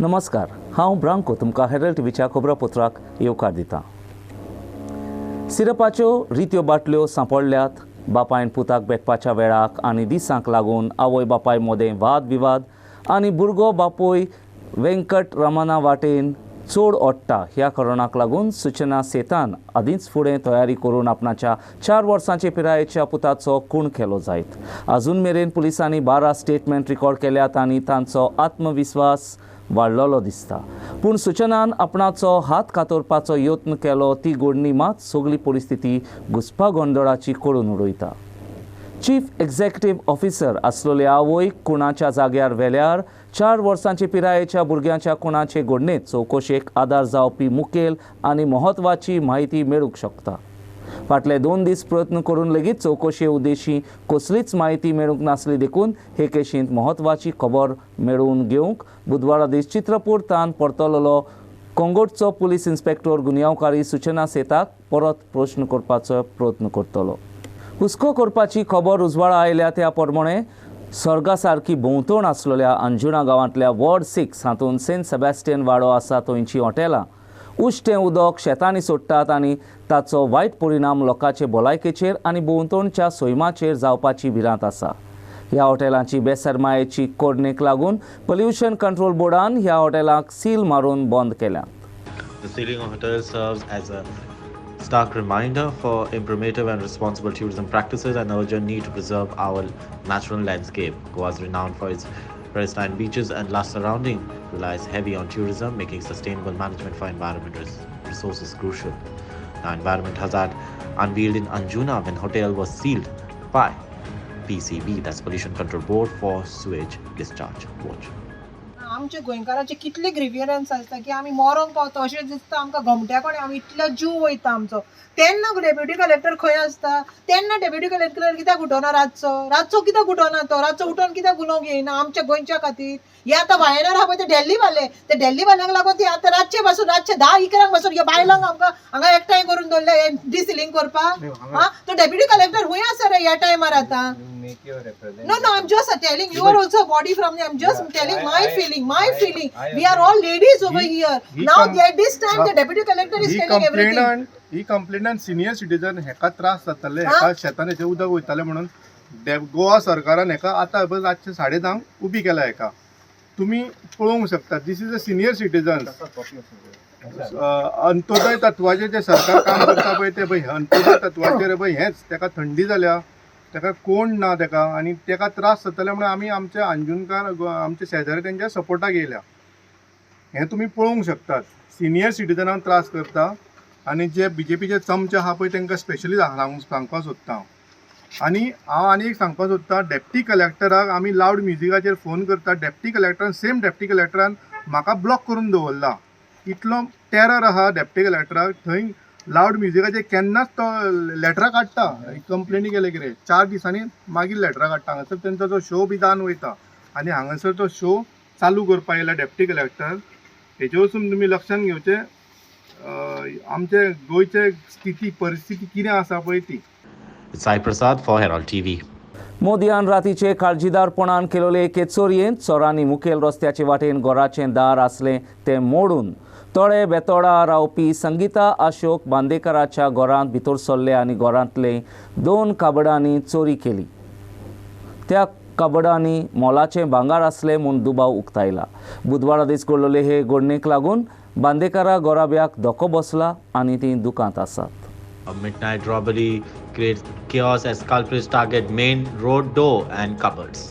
नमस्कार, हांव ब्रांको तुमकां हेरल्ड टीव्हीच्या खबरापत्राक येवकार दितां. सिरपाच्यो रित्यो बाटल्यो सांपडल्यात. बापायन पुताक भेटपाच्या वेळाक आनी दिसांक लागून आवय बापाय मदें वाद विवाद आनी भुरगो बापूय वेंकट रमणा वाटेन चोड ओडटा. ह्या कारणाक लागून सूचना सेतान आदींच फुडें तयारी करून आपणाच्या 4 वर्सांचे पिरायेच्या पुताचो खून केलो जायत. अजून मेरेन पुलिसांनी 12 स्टेटमेंट रिकॉर्ड केल्यात आनी तांचो आत्मविश्वास वाडलेलो दिसता. पूण सूचनान आपणाचो हात कातरपाचो यत्न केलो ती घडणी मात सगळी परिस्थिती घुसपा गोंधळाची करून उडयता. चीफ एक्झिक्युटीव ऑफिसर आसलेले आवयक खुणाच्या जाग्यार व्हेल्यार 4 वर्सांचे पिरायेच्या भुरग्याच्या खुणाचे घडणेंत चवकशेक आदार जावपी मुखेल आनी म्हत्वाची म्हायती मेळूंक शकता. फाटले 2 दीस प्रयत्न करून लेगीत चवकशे उद्देशी कसलीच म्हायती मेळूंक नासली देखून हे केशींत म्हत्वाची खबर मेळोवन घेवंक बुधवारा दीस चित्रपूर तान परतलेलो कोंगोटचो पुलीस इन्स्पेक्टर गुन्यांवकारी सूचना सेताक परत प्रश्न करपाचो प्रयत्न करतलो. हुस्को करपाची खबर उजवाडा आयल्या त्या प्रमाणे सर्गा सारकी भोंवतण आसलेल्या अंजुणा गांवांतल्या वॉर्ड 6 हातूंत सेंट सेबॅस्टियन वाडो आसा थंयची हॉटेलां उश्टें उदक शेतांनी सोडटात आनी ताचो वायट परिणाम लोकांचे भलायकेचेर आनी भोंवतणच्या सैमाचेर जावपाची भिरांत आसा. ह्या हॉटेलांची बेसरमायेची कोडणेक लागून पोल्युशन कंट्रोल बोर्डान ह्या हॉटेलांक सील मारून बंद केल्या. The Ceiling Hotel serves as a stark reminder for informative and responsible tourism practices and urgent need to preserve our natural landscape. Goa is renowned for its pristine beaches and lush surrounding, relies heavy on tourism, making sustainable management for environmental resources crucial. Now, Environment Hazard unveiled in Anjuna when hotel was sealed by PCB, that's Pollution Control Board, for sewage discharge. Watch. आमचे गोंयकारांचे कितले ग्रिवियरन्स आसता की आमी मरोंक पावता अशें दिसता आमकां घमट्या कोणे आमी इतलो जीव वयता आमचो. तेन्ना डेप्युटी कलेक्टर खंय आसता, तेन्ना डेप्युटी कलेक्टर कित्याक उठोना रातचो कित्याक उठोना तो रातचो उठोन कित्याक उलोवंक येयना आमच्या गोंयच्या खातीर. हे आतां भायल्यान आहा पळय ते दिल्ली वाले, ते दिल्ली वाल्यांक लागून ते आतां रातचे पासून रातचे 10-11 पासून ह्या बायलांक आमकां हांगा एकठांय करून दवरले डिसिलिंग करपाक. तो डेप्युटी कलेक्टर खंय आसा रे ह्या टायमार आतां. No, I'm just telling you are also a body from me. I'm just telling my feeling. We are all ladies over here. Now at this time the deputy collector is telling everything. He complainant senior citizen हेका त्रास जाताले, हेका शेतान उदक वयताले म्हणून गोवा सरकारान हेका आतां रातचे 10:30 उबी केला. हेका तुम्ही पळोवंक शकता. दिस इज अ सिनियर सिटीजन. अंत्योदय तत्वाचे जे सरकार काम करता पळय ते पळय अंत्योदय तत्वाचेर पळय हेच तेका थंडी जाल्या, तेका कोण ना तेका आनी तेका त्रास जाताले म्हणून आमी आमचे अंजुणकार आमचे शेजारी तेंच्या सपोर्टाक येयल्या. हें तुमी पळोवंक शकतात. सिनियर सिटीजनांक त्रास करता आनी जे बीजेपीचे चमचे आहा पळय तांकां स्पेशली सांगपाक सोदता. आनी हांव आनी एक सांगपाक सोदता, डेप्टी कलेक्टराक आमी लावड म्युजिकाचेर फोन करता. डेप्टी कलेक्टरान सेम डेप्टी कलेक्टरान म्हाका ब्लॉक करून दवरला. इतलो टेरर आहा डेप्टी कलेक्टराक. थंय लावड म्युजिकाचेर केन्नाच तो लेटरां काडटा कंप्लेनी केले कितें 4 दिसांनी मागीर लेटरां काडटा. हांगासर तेंचो जो शो बी जावन वयता आनी हांगासर तो शो चालू करपाक येयला डेप्टी कलेक्टर. हेजे वचून तुमी लक्षांत घेवचें आमचे गोंयचे परिस्थिती कितें आसा पळय ती. Sai Prasad for Herald TV. मोदयान रातीचे काळजीदारपणान केलेले एके चोरयेंत चोरांनी मुखेल रस्त्याचे वाटेन घराचें दार आसलें तें मोडून तोडे बेतोडा रावपी संगीता अशोक बांदेकराच्या घरांत भितर सरले आनी घरांतले 2 काबडांनी चोरी केली. त्या काबडांनी मोलाचें भांगार आसलें म्हूण दुबाव उक्तायला. बुधवारा दीस घडलेले हे घडणेक लागून बांदेकरा घोराब्याक धोको बसला आनी तीं दुखांत आसात. A midnight robbery creates chaos as culprits target main road door and cupboards.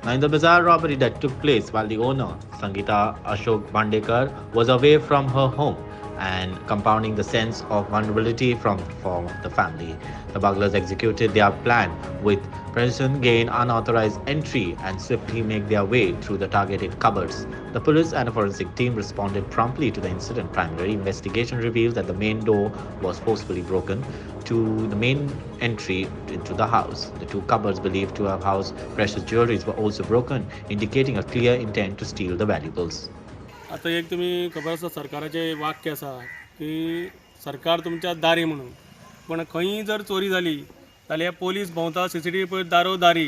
Now, in the bizarre robbery that took place while the owner, Sangeeta Ashok Bandekar, was away from her home and compounding the sense of vulnerability for the family. The burglars executed their plan with precision, gain unauthorized entry and swiftly make their way through the targeted cupboards. The police and a forensic team responded promptly to the incident. Primary investigation revealed that the main door was forcefully broken to the main entry into the house. The 2 cupboards believed to have housed precious jewelries were also broken, indicating a clear intent to steal the valuables. आता एक तुम्ही खबर आसा सरकाराचे वाक्य आसा की सरकार तुमच्या दारी म्हणून, पण खंय जर चोरी जाली जाल्यार पोलीस भोंवता CCTV पळय दारोदारी,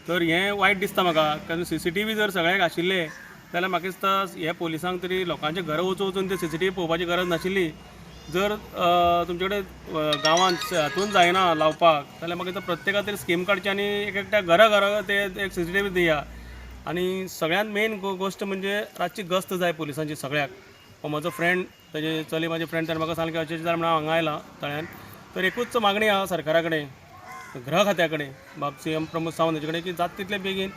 तर हें वायट दिसता म्हाका. कारण CCTV जर सगळ्याक आशिल्ले जाल्यार म्हाका दिसता हे पोलिसांक तरी लोकांचे घरा वचून ते CCTV पळोवपाची गरज नाशिल्ली. जर तुमचे कडेन गांवांत हातून जायना लावपाक जाल्यार म्हाका दिसता प्रत्येकाक तरी स्कीम काडची आनी एक एकट्या घरा ते एक CCTV दिया. आनी सगळ्यांत मेन गोश्ट म्हणजे रातची गस्त जाय पोलिसांची सगळ्याक. म्हजो फ्रेंड तेजे चली म्हाजे फ्रेंड ताणें म्हाका सांगलें की अशें जाल्यार हांव हांगा आयलां तळ्यान. तर एकूच मागणी आहा सरकारा कडेन, गृह खात्या कडेन, बाब CM प्रमोद सावंत हाचे कडेन की जाता तितले बेगीन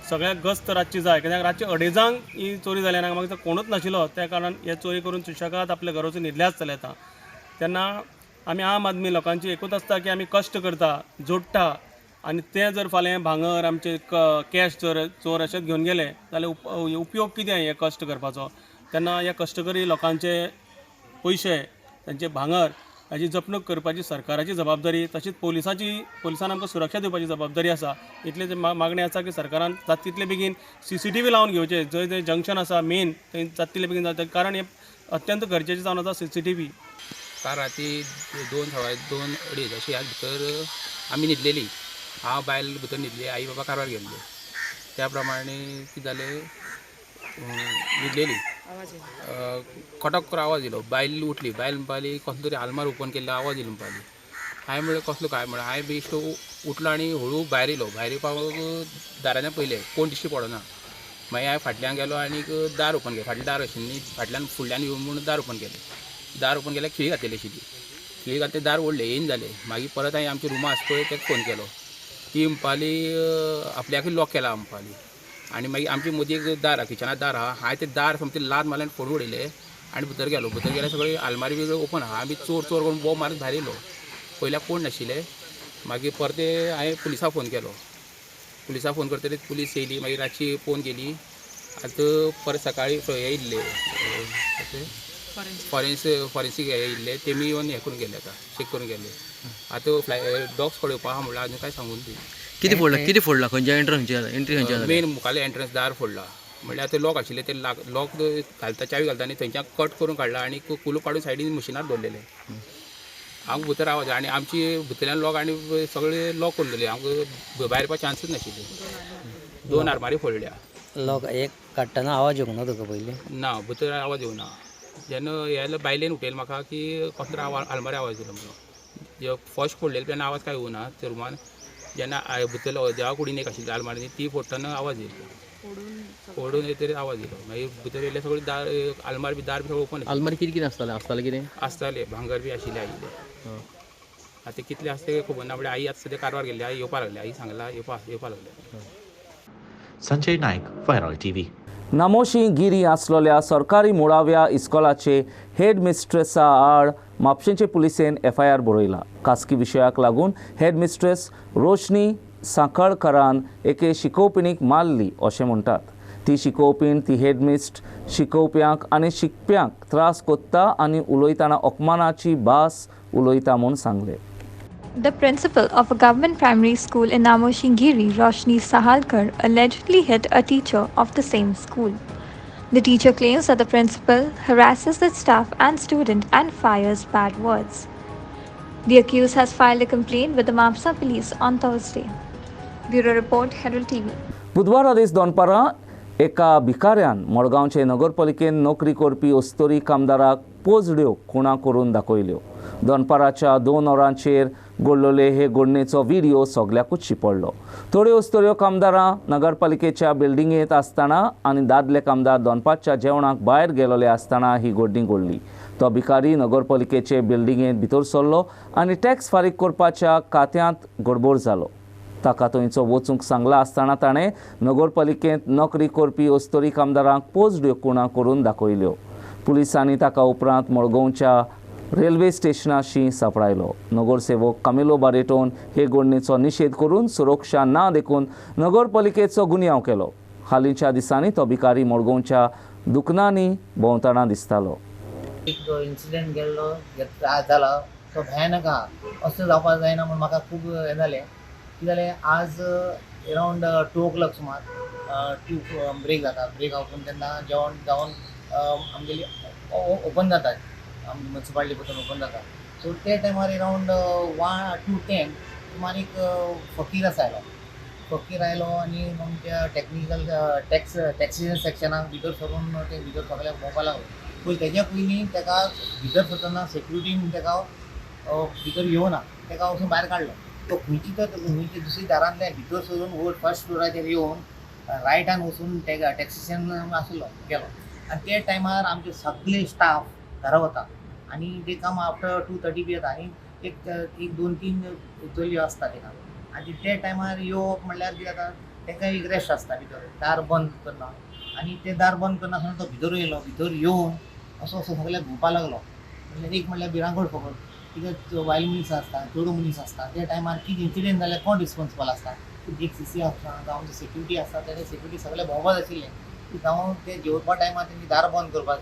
सगळ्याक गस्त रातची जाय. कित्याक रातची 2:30 ही चोरी जाली आनी म्हाका कोणूच नाशिल्लो. त्या कारणान हे चोरी करून सुशेगाद आपल्या घरा वचून न्हिदले आसतले आतां. तेन्ना आमी आम आदमी लोकांची एकूच आसता की आमी कश्ट करता, जोडटा आनी ते जर फाल्यां भांगर आमचे कॅश चोर अशेंच घेवन गेले जाल्यार उपयोग कितें हे कश्ट करपाचो. तेन्ना ह्या कश्टकरी लोकांचे पयशे, तांचे भांगर हाची जपणूक करपाची सरकाराची जबाबदारी, तशीच पोलिसान आमकां सुरक्षा दिवपाची जबाबदारी आसा. इतले मागणी आसा की सरकारान जाता तितले बेगीन CCTV लावन घेवचे. जंय जंक्शन आसा मेन थंय जाता तितले बेगीन जाता, कारण हे अत्यंत गरजेचें जावन आसा CCTV. काल राती 2:30 अशी ह्या भितर आमी न्हिदलेली. हांव बायल भितर न्हिदली, आई बाबा कारवार गेल्ले. त्या प्रमाणे कितें जालें, न्हिदलेली कटक आवाज येयलो. बायल उठली, बायल म्हणपाली कसलो तरी आलमार ओपन केल्लो आवाज येयलो म्हणपाली. हांवें म्हणलें कसलो काय म्हणून. हांवें बेश्ट उठलो आनी हळू भायर येयलो. भायर येवपाक दारांतल्यान पयलें कोण दिश्टी पडना. मागीर हांवें फाटल्यान गेलो आनीक दार ओपन केलें. फाटलें दार आशिल्ली, फाटल्यान फुडल्यान येवन म्हणून दार ओपन केलें. दार ओपन केल्यार खिळी घातलेली आशिल्ली. खिळी घातले दार ओडलें, येयन जालें. मागीर परत हांवें आमची रुमां आसा पळय ताका फोन केलो. ती म्हणपाली आपल्याकूय लॉक केला म्हणपाली. आनी मागीर आमची मदीं एक दार आहा, किचनाचें दार आहा. हांवें तें दार सामकें लाद मारल्यान फोडून उडयलें आनी भितर गेलो. भितर गेल्यार सगळी आलमारी बी ओपन आहा. आमी चोर करून बोब मारत भायर येयलो. पयल्याक कोण नाशिल्ले. मागीर परते हांवें पुलिसाक फोन केलो. पुलिसाक फोन करतले पुलीस येयली. मागीर रातची फोन केली. आतां परत सकाळी हे येयल्ले फॉरेन्सीक हे येयल्ले, तेमी येवन हें करून गेले, आतां चेक करून गेले. आतां डॉग्स पळोवपा आहा म्हणल्यार आजून कांय सांगून दी. किती फोडला खंयच्या एंट्री मेन मुखाले एंट्रन्स दार फोडला. म्हणल्यार आतां लॉक आशिल्ले ते लॉक घालता, चावी घालता आनी थंयच्यान कट करून काडला आनी कुलूप काडून सायडीन मशिनार दवरलेले. हांव भितर आवाज आनी आमची भितरल्यान लॉक आनी सगळे लॉक करून दवरले. आमकां भायर येवपाक चान्सूच नाशिल्ले. 2 आरमारी फोडल्या. लोक एक काडटना आवाज येवंक ना तुका पयलीं? ना, भितर आवाज येवना. जेन्ना हे बायलेन उठयलें म्हाका की कसलो आलमारी आवाज येयलो म्हणून. फर्स्ट फोडलेले तेन्ना आवाज काय येवना त्या रुमान. जेन्ना भितर देवा कुडीन एक आशिल्ली आलमारी ती फोडटना आवाज येयलो. फोडून येतरी आवाज येयलो. मागीर भितर येयले सगळी दार आलमारी बी दार बी सगळें ओपन आलमारी कितें आसतालें कितें आसताले. भांगर बी आशिल्ले आयिल्ले. आतां कितले आसता तें खबर ना. म्हणजे आई आतां सद्या कारवार गेल्ली. आई येवपा लागली. आई सांगला येवपा लागले. Sanjay Naik, Viral TV. नामोशी गिरी आसलेल्या सरकारी मुळाव्या इस्कॉलाचे हेड मिस्ट्रेसा आड म्हापशेंचे पुलिसेन FIR बरयला. खासगी विशयाक लागून हेड मिस्ट्रेस रोशनी सांखळकरान एके शिकोवपिणीक मारली अशें म्हणटात. ती शिकोवपीण ती हेडमिस्ट शिकोवप्यांक आनी शिकप्यांक त्रास कोत्ता आनी उलयतना अपमानाची भास उलयता म्हूण सांगलें. The principal of a government primary school in Namoshingiri, Roshni Sahalkar, allegedly hit a teacher of the same school. The teacher claims that the principal harasses the staff and student and fires bad words. The accused has filed a complaint with the Mapsa police on Thursday. Bureau Report, Herald TV. बुधवारा दीस दनपारां एका भिकाऱ्यान मडगांवचे नगरपालिकेन नोकरी करपी अस्तोरी कामदाराक पोजड्यो खुणा करून दाखयल्यो. दनपाराच्या 2 वरांचेर घडलोले हे घडणेचो video सगळ्याकूच शिपडलो. थोड्यो अस्तोऱ्यो कामदारां नगरपालिकेच्या बिल्डिंगेंत आसतना आनी दादले कामदार दनपारच्या जेवणाक भायर गेलोले आसतना ही घडणी घडली. तो भिकारी नगरपालिकेचे बिल्डिंगेंत भितर सरलो आनी टॅक्स फारीक करपाच्या खात्यांत गडबड जालो. ताका थंयचो वचूंक सांगला आसतना ताणें नगरपालिकेंत नोकरी करपी अस्तोरी कामदारांक पोजड्यो खुणा करून दाखयल्यो. पुलिसांनी ताका उपरांत मडगांवच्या रेल्वे स्टेशनाशी सांपडायलो. नगरसेवक कामिलो बारेटोन हे घडणेचो निशेध करून सुरक्षा ना देखून नगरपालिकेचो गुन्यांव केलो. हालींच्या दिसांनी तो भिकारी मडगांवच्या दुकानांनी भोंवतना दिसतालो. एक इन्सिडेंट गेल्लो, त्रास जाला तो भयानक आहा. असो जावपाक जायना म्हूण म्हाका खूब हें जालें. कितें जालें, आज अरावंड 2 o'clock सुमार ब्रेक जाता. ब्रेक आवटून तेन्ना जेवण जावन आमगेली ओपन जाता, म्युनिसिपालिटी पसून ओपन जाता. सो ते टायमार अरावंड 1 to 10 सुमार एक फकीर आसा आयलो. फकीर आयलो आनी आमच्या टेक्निकल टॅक्सी सेक्शनाक भितर सरून ते भितर सगळ्याक भोंवपाक लागलो. पयलीं तेज्या पयलीं ताका भितर सरतना सेक्युरिटीन ताका भितर येवना, ताका वचून भायर काडलो. तो खंयची दुसरी दारांतल्यान भितर सरून वयर फर्स्ट फ्लोराचेर येवन रायटान वचून टॅक्सी स्टँड आसलो गेलो. आनी ते टायमार आमचे सगळे स्टाफ घरा वता आनी ते काम आफ्टर 2:30 बी येता आनी एक 2-3 चलयो आसता तेका. आनी ते टायमार येवप म्हणल्यार कितें जाता, तांकां एक रेस्ट आसता भितर, दार बंद करना. आनी ते दार बंद करना आसतना तो भितर येयलो. भितर येवन असो सगळ्याक घुवपाक लागलो. म्हणल्यार एक म्हणल्यार भिरांकूळ फकत, कित्याक वायल मनीस आसता, चेडूं मनीस आसता. त्या टायमार कितें इन्सिडेंट जाल्यार कोण रिस्पॉन्सिबल आसता? एक सीसी आसता, जावं आमचे सेक्युरिटी आसता. ते सेक्युरिटी सगळे भोंवपाक आशिल्ले की जावं ते जेवपा टायमार तेंची दार बंद करपाक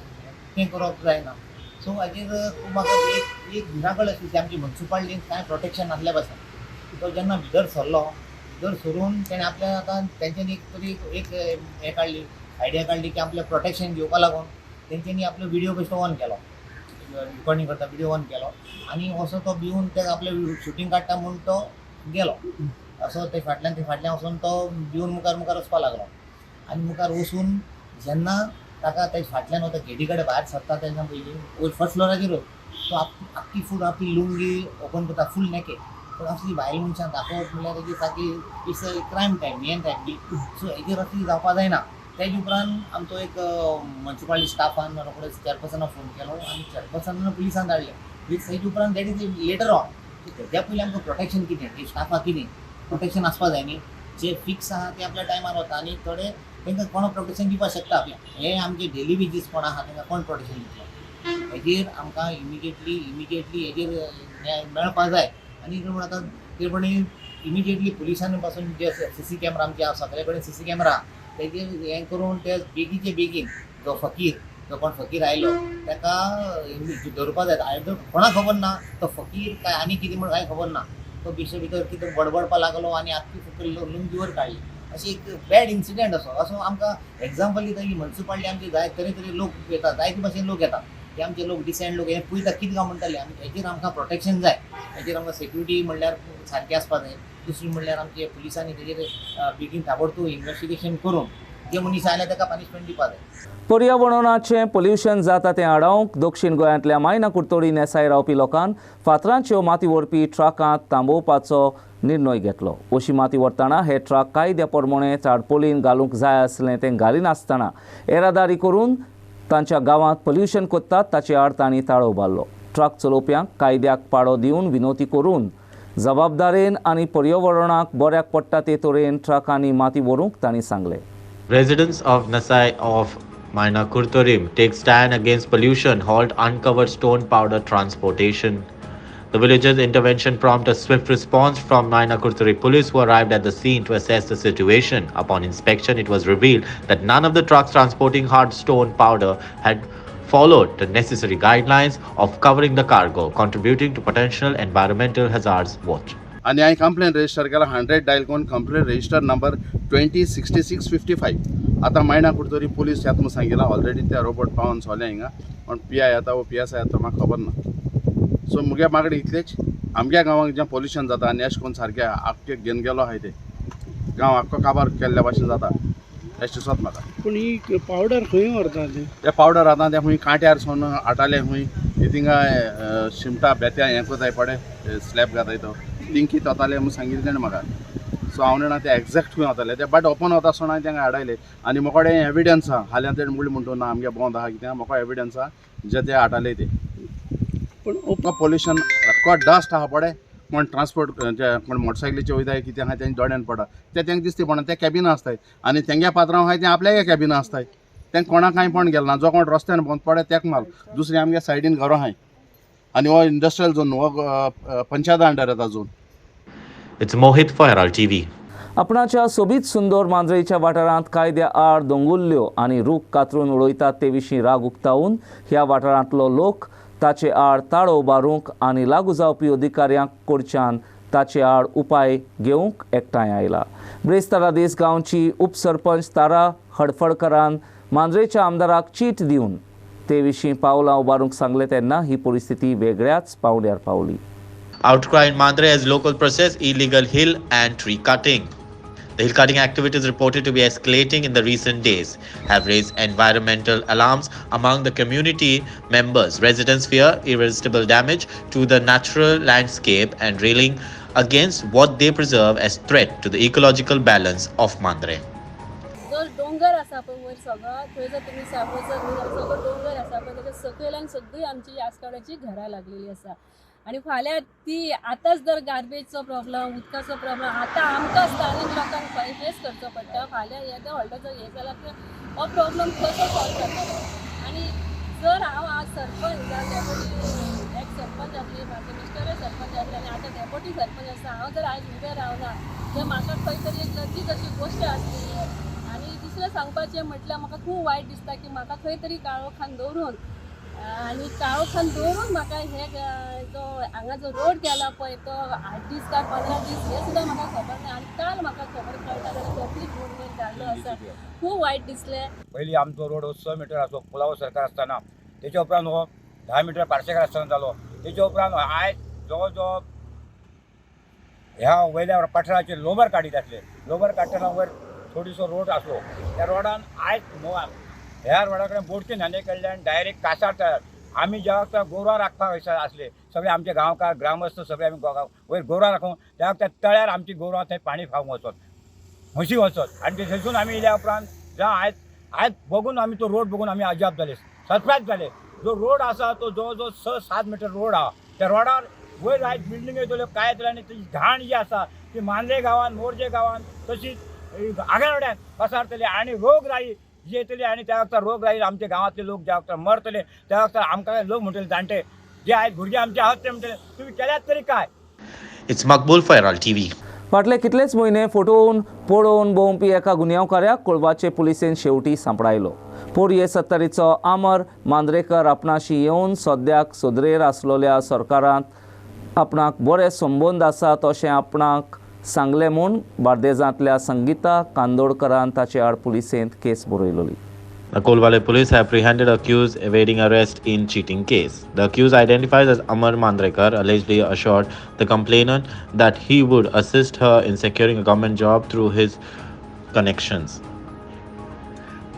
तें करप जायना. सो हाजेर म्हाका एक भिरांकळ आशिल्ली की आमची म्युन्सिपालिटीन कांय प्रोटेक्शन नासल्या भाशेन. तो जेन्ना भितर सरलो, भितर सरून तेणें आपल्या आतां तेंच्यांनी एक तरी एक हें काडली, आयडिया काडली की आपलें प्रोटेक्शन घेवपा लागून तेंच्यांनी आपलो व्हिडिओ बेश्टो ऑन केलो, रिकॉर्डिंग करता व्हिडिओ ऑन केलो आनी असो तो भिवून ते आपलें शुटींग काडटा म्हूण तो गेलो. असो ते फाटल्यान वचून तो भिवून मुखार वचपाक लागलो. आनी मुखार वचून जेन्ना ताका ते फाटल्यान वता गेटी कडेन भायर सरता तेन्ना पयलीं वयर फर्स्ट फ्लोराचेर तो आख्खी फूल आपली लुंगी ओपन करता, फूल नेकेड. पूण असली भायल्या मनशांक दाखोवप म्हणल्यार तेजी सारकी इट्स अ क्रायम टायम, हें टायम बी. सो हेजेर असली जावपा जायना. तेज उपरांत आमचो एक म्युन्सिपालिटी स्टाफान रोखडेच चेअरपर्सनाक फोन केलो आनी चेअरपर्सनान पुलिसान धाडले. तेज उपरांत दॅट इज लेटर ऑन. तेज्या पयलीं आमकां प्रोटेक्शन कितें, स्टाफाक कितें प्रोटेक्शन आसपा जाय न्ही. जे फिक्स आहा ते आपल्या टायमार वता आनी थोडे तांकां कोण प्रोटेक्शन दिवपाक शकता आपल्याक. हे आमचे डेली बेजीस कोण आहा तांकां कोण प्रोटेक्शन दितलो? हेजेर आमकां इमिजिएटली हेजेर न्याय मेळपा जाय. आनी आतां ते पण इमिजिएटली पुलिसांनी पासून जे सीसी कॅमेरा आमचे आसा, सगळे कडेन सीसी कॅमेरा, तेजेर हें करून ते बेगीन जो कोण फकीर आयलो ताका धरपा जाय. आयदर कोणाक खबर ना तो फकीर काय आनी कितें म्हण कांय खबर ना. तो भितर कितें बडबडपा लागलो आनी आख्खी फक्त लुंगी वयर काडली. अशी एक बॅड इन्सिडेंट असो आमकां एग्जाम्पल दिता की म्युन्सिपालिटी आमची जाय तरे लोक येतात, जायते भाशेन लोक येतात. हे आमचे लोक डिसेंट लोक हे पळयता कितें काय म्हणटाले. हेजेर आमकां प्रोटेक्शन जाय. हेजेर आमकां सेक्युरिटी म्हणल्यार सारकी आसपा जाय. दुसरी म्हणल्यार आमचे पुलिसांनी तेजेर बेगीन ताबडतोब इन्व्हेस्टिगेशन करून जे मनीस आयले ताका पनिशमेंट दिवपा जाय. पर्यावरणाचें पोल्युशन जाता तें आडावंक दक्षिण गोंयांतल्या मायना कुर्तोडी नेसाय रावपी लोकांन फातरांच्यो माती व्हरपी ट्रकांत थांबोवपाचो निर्णय घेतलो. अशी माती व्हरतना हे ट्रक कायद्या प्रमाणे ताडपोलीन घालूंक जाय आसलें तें घालिनासतना येरादारी करून तांच्या गांवांत पोल्युशन कोत्तात ताचे आड तांणी ताळो मारलो. ट्रक चलोवप्यांक कायद्याक पाडो दिवन विनोती करून जबाबदारेन आनी पर्यावरणाक बऱ्याक पडटा ते तरेन ट्रकांनी माती व्हरूंक तांणी सांगलें. Residents of Nasai of Maina Kurtorim take stand against pollution, halt uncovered stone powder transportation. The village's intervention prompted a swift response from Maina Kurtori police, who arrived at the scene to assess the situation. Upon inspection, it was revealed that none of the trucks transporting hard stone powder had followed the necessary guidelines of covering the cargo, contributing to potential environmental hazards. Watch. आणि हांवें complain register केला 100 dial करून complain register number 206655. आतां मायना Curtorim police येता म्हणून सांगिल्लां. Already ते robot पावन सोल्या हिंगा, पण PI येता वो PSI येता म्हाका खबर ना. सो मुगे मागडे इतलेच, आमच्या गांवांत जें पोल्युशन जाता आनी अशें करून सारकें आख्खे घेवन गेलो आहाय ते गांव आख्खो काबार केल्ल्या भाशेन जाता. अशें दिसता म्हाका. पूण ही पावडर खंय व्हरता ते पावडर आतां ते खूंय कांट्यार सोन हाडटाले, खूंय थिंगा शिमटा बेत्या हें कोताय पडे स्लॅब घाताय तो तिंकी वताले म्हूण सांगिल्लें ताणें म्हाका. सो हांव जाणा ते एक्झॅक्ट खंय वताले ते, बट ओपन वता आसतना हांवें तांकां हाडयले आनी म्हाका कडेन एविडन्स आहा. हाल्यां तेणें म्हणलें म्हणटून ना आमगे बंद आहा कितें, म्हाका एविडन्स आहा जे ते हाडटाले ते. पूण पोल्युशन डस्ट आहा पडे कोण ट्रान्सपोर्ट कोण मोटरसायकलीचे वयताय कितें आहा तेंच्या दोळ्यान पडा ते तांकां दिसता पडना. ते कॅबिनां आसताय आनी तेंगे पात्रांव आहाय ते आपल्यागे कॅबिनां आसताय. तेंकां कोणाक कांय पण गेलें ना. जो कोण रस्त्यान बंद पडे तेका माल. दुसरी आमगे सायडीन घरां आहाय आनी हो इंडस्ट्रियल झोन, हो पंचायता अंडर येता zone. It's Mohit for Herald TV. आपणाच्या सोबीत सुंदर मांद्रेच्या वाठारांत कायद्या आड दोंगुल्ल्यो आनी रूख कातरून उडयतात ते विशीं राग उक्तावून ह्या वाठारांतलो लोक ताचे आड ताळो उबारूंक आनी लागू जावपी अधिकाऱ्यांक कडच्यान ताचे आड उपाय घेवंक एकठांय आयला. ब्रेस्तारा देस गांवची उपसरपंच तारा हडफडकरान मांद्रेच्या आमदाराक चीट दिवन ते विशीं पावलां उबारूंक सांगलें तेन्ना ही परिस्थिती वेगळ्याच पावंड्यार पावली. Outcry in Mandre as local process illegal hill and tree cutting. The hill cutting activities reported to be escalating in the recent days have raised environmental alarms among the community members. Residents fear irresistible damage to the natural landscape and railing against what they preserve as threat to the ecological balance of Mandre. जो डोंगर आसा पळय वयर सगळो थंय जर तुमी सगळो डोंगर आसा पळय ताच्या सकयल्यान सगळी आमची आसगाड्याची घरां लागलेली आसा आनी फाल्यां ती आतांच जर गार्बेजचो प्रॉब्लम उदकाचो प्रॉब्लम आतां आमकां स्थानीक लोकांक फेस करचो पडटा फाल्यां येद्या व्हडलो जर हें जाल्यार हो प्रॉब्लम कसो सॉल्व जातलो आनी जर हांव आज सरपंच डेप्युटी एक सरपंच आसली म्हाजे मिस्टरूय सरपंच आसले आनी आतां डेप्युटी सरपंच आसा हांव जर आयज उबें रावना तर म्हाका खंय तरी एक लज्जीत अशी गोश्ट आसली आनी दुसरें सांगपाचें म्हटल्यार म्हाका खूब वायट दिसता की म्हाका खंय तरी काळोखान दवरून आनी काळोखान दवरून म्हाका हे जो हांगा जो रोड केला पळय तो 8 दीस काय 15 दीस हे सुद्दां म्हाका खबर ना आनी काल म्हाका खबर कळटा जाल्यार पब्लीक मुवमेंट धाडलो आसा खूब वायट दिसलें. पयलीं आमचो रोड 6 मिटर आसलो पुलाव सरकार आसतना तेच्या उपरांत हो 10 मिटर पार्सेकर आसतना जालो तेच्या उपरांत आयज जवळ जवळ ह्या वयल्या पठाराचेर लोबर काडीत आसले लोबर काडटना वयर थोडीसो रोड आसलो त्या रोडान आयज ह्या रोडा कडेन बोडचे न्हाणे कडल्यान डायरेक्ट कासार तळ्यार आमी जेव्हा गोरवां राखपाक वयता आसले सगळे आमचे गांवकार ग्रामस्थ सगळे आमी वयर गोरवां राखूं त्या तळ्यार आमची गोरवां थंय पाणी खावंक वचत म्हशी वचत आनी ते थंयसून आमी येयल्या उपरांत जावं आयज बघून आमी तो रोड बघून आमी अजाप जाले सरप्रायज जाले जो रोड आसा तो जवळ जवळ 6-7 मिटर रोड आहा त्या रोडार वयर आयज बिल्डिंग येतल्यो काय येतल्यो आनी तेजी घाण जी आसा ती मांद्रे गांवान मोरजे गांवान तशीच आगानोड्यान पसारतली आनी रोगराई जी येतली आनी त्या वखदार रोगराई आमच्या गांवांतले लोक ज्या वखदार मरतले त्या वखदार आमकां लोक म्हणटले जाणटे जे आयज भुरगे आमचे आहात ते म्हणटले तुमी केल्यात तरी काय. It's Maqbul for Herald TV. फाटले कितलेच म्हयने फोटोवन पळोवन भोंवपी एका गुन्यांवकाराक कोळवाचे पुलिसेन शेवटी सांपडायलो. पोरये 70 आमर मांद्रेकर आपणाशी येवन सद्याक सोदरेर आसलोल्या सरकारांत आपणाक बरे संबंद आसात अशें आपणाक सांगलें म्हूण बार्देजांतल्या संगीता कांदोडकरान ताचे आड पुलिसेंत केस बरयलोली. The Kolwale police have apprehended accused evading arrest in cheating case. The accused, identified as Amar Mandrekar, allegedly assured the complainant that he would assist her in securing a government job through his connections.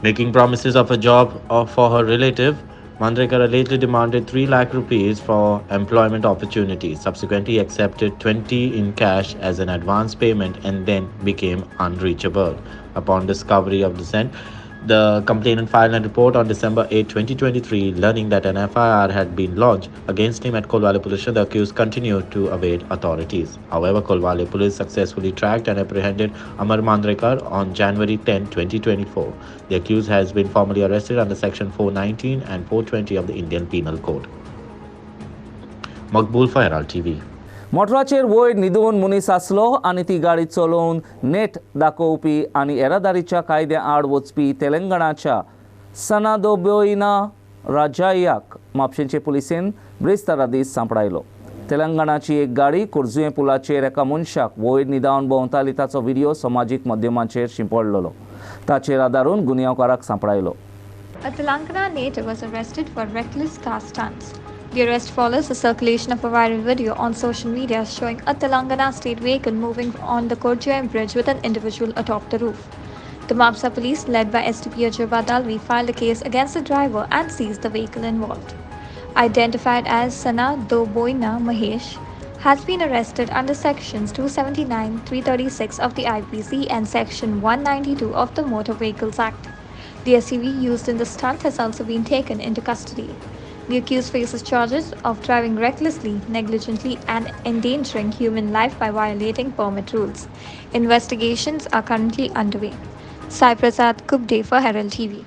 Making promises of a job for her relative, Mandrekar allegedly demanded 3 lakh rupees for employment opportunities. Subsequently, he accepted 20 in cash as an advance payment and then became unreachable. Upon discovery of dissent, the complainant filed a report on December 8, 2023, learning that an FIR had been lodged against him at Kolwale police station. The accused continued to evade authorities. However, Kolwale police successfully tracked and apprehended Amar Mandrekar on January 10, 2024. The accused has been formally arrested under Section 419 and 420 of the Indian Penal Code. Maqbul for Herald TV. मोटराचेर वयर न्हिदून मनीस आसलो आनी ती गाडी चलोवन net दाखोवपी आनी येरादारीच्या कायद्या आड वचपी तेलंगणाच्या सनादोबोइना राजायाक म्हापशेंचे पुलिसेन ब्रेस्तारा दीस सांपडायलो. तेलंगणाची एक गाडी कुर्जुये पुलाचेर एका मनशाक वयर न्हिदावन भोंवताली ताचो व्हिडिओ समाजीक माध्यमांचेर शिंपडलेलो. ताचेर आदारून गुन्यांवकाराक सांपडायलो. A Telangana native was arrested for reckless car stunts. The arrest follows the circulation of a viral video on social media showing a Telangana state vehicle moving on the Kurjayam bridge with an individual atop the roof. The Mapsa police, led by STP Ajay Badalvi, filed a case against the driver and seized the vehicle involved. Identified as Sana Doboina Mahesh, has been arrested under sections 279, 336 of the IPC and section 192 of the Motor Vehicles Act. The SUV used in the stunt has also been taken into custody. The accused faces charges of driving recklessly, negligently, and endangering human life by violating permit rules. Investigations are currently underway. Sai Prasad Kubde for Herald TV.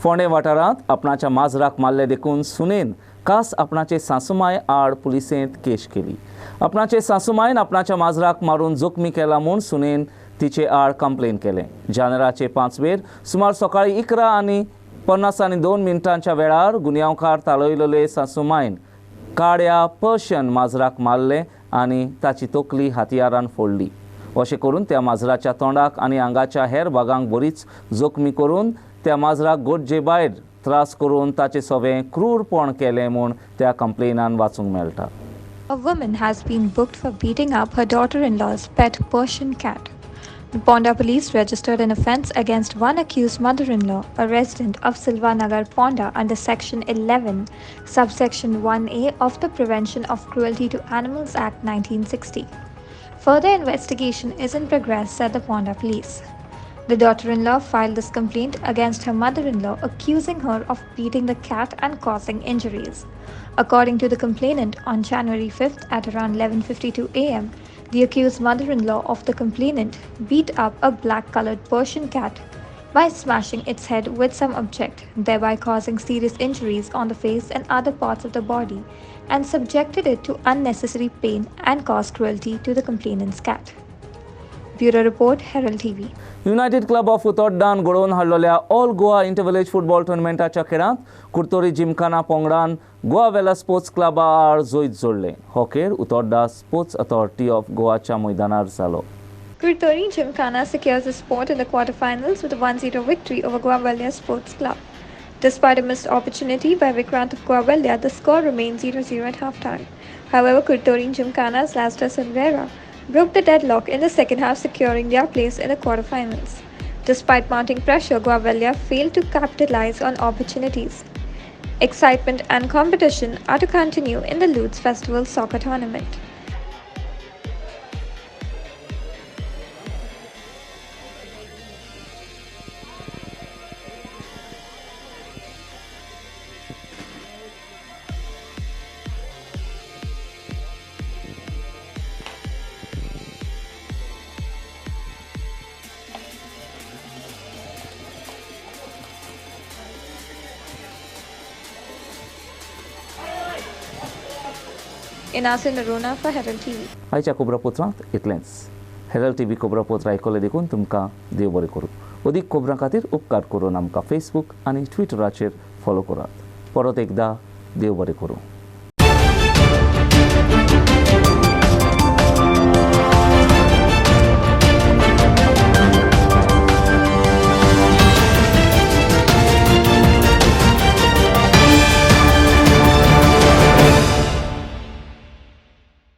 फोंडे वाठारांत आपणाच्या माजराक मारले देखून सुनेन खास आपणाचे सासूमाय आड पुलिसेंत केस केली. आपणाचे सासूमायन आपणाच्या माजराक मारून जखमी केला म्हूण सुनेन तिचे आड कंप्लेन केलें. जानेराचे 5 वेर सुमार सकाळी 11:52 वेळार गुन्यांवकार तालयलेले सासूमायन काड्या पर्शियन माजराक मारले आनी ताची तकली हातयारान फोडली. अशें करून त्या माजराच्या तोंडाक आनी आंगाच्या हेर भागांक बरीच जखमी करून त्या माजराक गोडजे भायर त्रास करून ताचे सवें क्रूरपण केलें म्हूण त्या कंप्लेनान वाचूंक मेळटा. A woman has been booked for beating up her daughter-in-law's pet Persian cat. The Ponda police registered an offence against one accused mother-in-law, a resident of Silvanagar, Ponda, under Section 11, subsection 1A of the Prevention of Cruelty to Animals Act 1960. Further investigation is in progress, said the Ponda police. The daughter-in-law filed this complaint against her mother-in-law, accusing her of beating the cat and causing injuries. According to the complainant, on January 5th at around 11:52 a.m., the accused mother-in-law of the complainant beat up a black-colored Persian cat by smashing its head with some object, thereby causing serious injuries on the face and other parts of the body, and subjected it to unnecessary pain and caused cruelty to the complainant's cat. Bureau Report, Herald TV. United club of उतोड्डान घडोवन हाडलेल्या all Goa intervillage football टुर्नामेंटाच्या खेळांत कुर्तोरी जिमखाना पंगडान गोवा वेला sports क्लबा आड जोईत जोडले. हो खेळ उतोड्डा स्पोर्ट्स अथॉरिटी ऑफ गोवाच्या मैदानार जालो. Kurtori Gymkhana secures the spot in the quarterfinals with a 1-0 victory over Goa Sports Club. Despite a missed opportunity by Vikrant of Goa, the score remained 0-0 at halftime. However, Kurtori Gymkhana's Lastra Silveira broke the deadlock in the second half, securing their place in the quarterfinals. Despite mounting pressure, Goa failed to capitalize on opportunities. Excitement and competition are to continue in the Lutz Festival Soccer Tournament. Inasin Narona for Herald TV. आयच्या खबरापत्रांत इतलेंच. Herald TV खबरापत्र आयकले देखून तुमकां देव बरें करूं. अदीक खबरां खातीर उपकार करून आमकां फेसबूक आनी ट्विटराचेर फॉलो करात. परत एकदां देव बरें करूं.